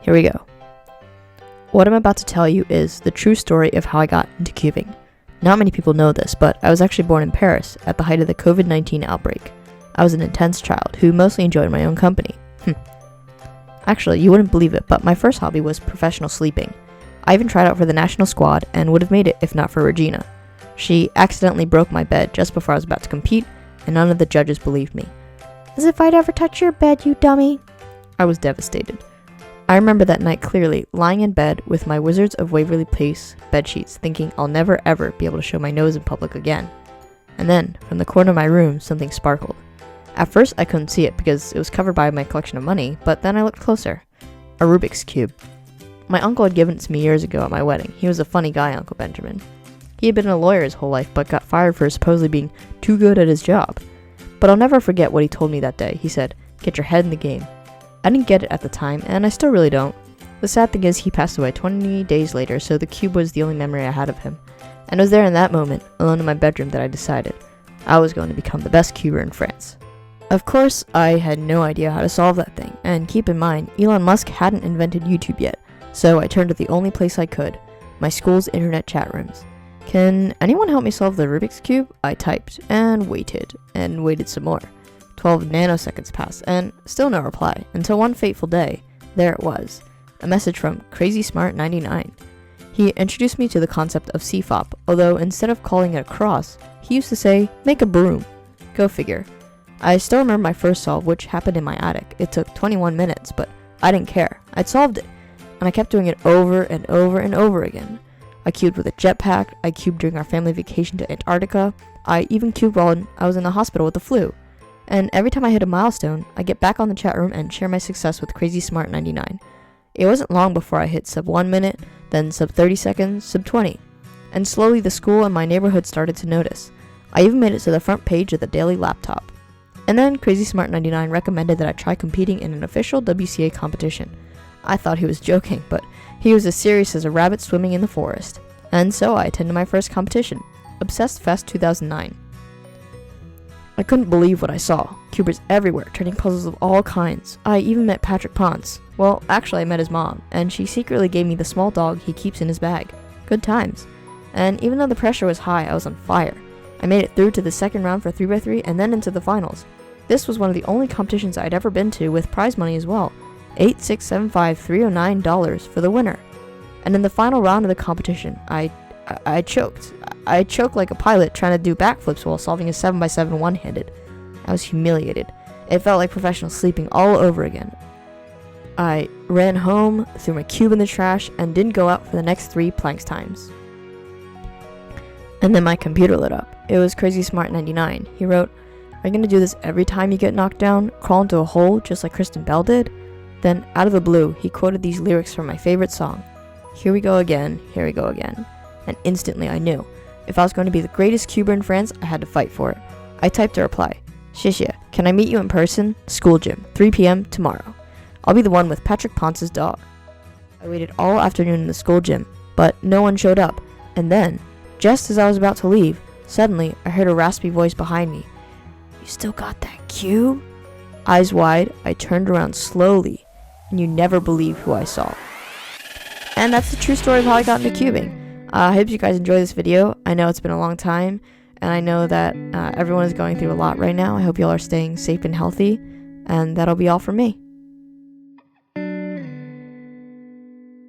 Here we go. What I'm about to tell you is the true story of how I got into cubing. Not many people know this, but I was actually born in Paris at the height of the COVID-19 outbreak. I was an intense child who mostly enjoyed my own company. Actually, you wouldn't believe it, but my first hobby was professional sleeping. I even tried out for the national squad and would have made it if not for Regina. She accidentally broke my bed just before I was about to compete, and none of the judges believed me. As if I'd ever touch your bed, you dummy. I was devastated. I remember that night clearly, lying in bed with my Wizards of Waverly Place bedsheets, thinking I'll never ever be able to show my nose in public again. And then, from the corner of my room, something sparkled. At first, I couldn't see it because it was covered by my collection of money, but then I looked closer. A Rubik's Cube. My uncle had given it to me years ago at my wedding. He was a funny guy, Uncle Benjamin. He had been a lawyer his whole life, but got fired for supposedly being too good at his job. But I'll never forget what he told me that day. He said, "Get your head in the game." I didn't get it at the time, and I still really don't. The sad thing is he passed away 20 days later, so the cube was the only memory I had of him. And it was there in that moment, alone in my bedroom, that I decided I was going to become the best cuber in France. Of course, I had no idea how to solve that thing, and keep in mind, Elon Musk hadn't invented YouTube yet, so I turned to the only place I could, my school's internet chat rooms. "Can anyone help me solve the Rubik's Cube?" I typed, and waited some more. 12 nanoseconds passed, and still no reply, until one fateful day, there it was, a message from CrazySmart99. He introduced me to the concept of CFOP, although instead of calling it a cross, he used to say, "Make a broom." Go figure. I still remember my first solve, which happened in my attic. It took 21 minutes, but I didn't care. I'd solved it, and I kept doing it over and over and over again. I cubed with a jetpack, I cubed during our family vacation to Antarctica, I even cubed while I was in the hospital with the flu. And every time I hit a milestone, I get back on the chat room and share my success with CrazySmart99. It wasn't long before I hit sub 1 minute, then sub 30 seconds, sub 20. And slowly the school and my neighborhood started to notice. I even made it to the front page of the Daily Laptop. And then CrazySmart99 recommended that I try competing in an official WCA competition. I thought he was joking, but he was as serious as a rabbit swimming in the forest. And so I attended my first competition, Obsessed Fest 2009. I couldn't believe what I saw. Cubers everywhere, turning puzzles of all kinds. I even met Patrick Ponce. Well, actually I met his mom, and she secretly gave me the small dog he keeps in his bag. Good times. And even though the pressure was high, I was on fire. I made it through to the second round for 3x3 and then into the finals. This was one of the only competitions I'd ever been to with prize money as well. $8,675,309 for the winner. And in the final round of the competition, I choked. I choked like a pilot trying to do backflips while solving a 7x7 one-handed. I was humiliated. It felt like professional sleeping all over again. I ran home, threw my cube in the trash, and didn't go out for the next 3 planks times. And then my computer lit up. It was CrazySmart99. He wrote, "Are you going to do this every time you get knocked down? Crawl into a hole just like Kristen Bell did?" Then, out of the blue, he quoted these lyrics from my favorite song. "Here we go again, here we go again." And instantly I knew. If I was going to be the greatest cuber in France, I had to fight for it. I typed a reply. "Shishia, can I meet you in person? School gym, 3 p.m. tomorrow. I'll be the one with Patrick Ponce's dog." I waited all afternoon in the school gym, but no one showed up. And then, just as I was about to leave, suddenly I heard a raspy voice behind me. "You still got that cube?" Eyes wide, I turned around slowly, and you never believe who I saw. And that's the true story of how I got into cubing. I hope you guys enjoy this video. I know it's been a long time, and I know that everyone is going through a lot right now. I hope y'all are staying safe and healthy, and that'll be all from me.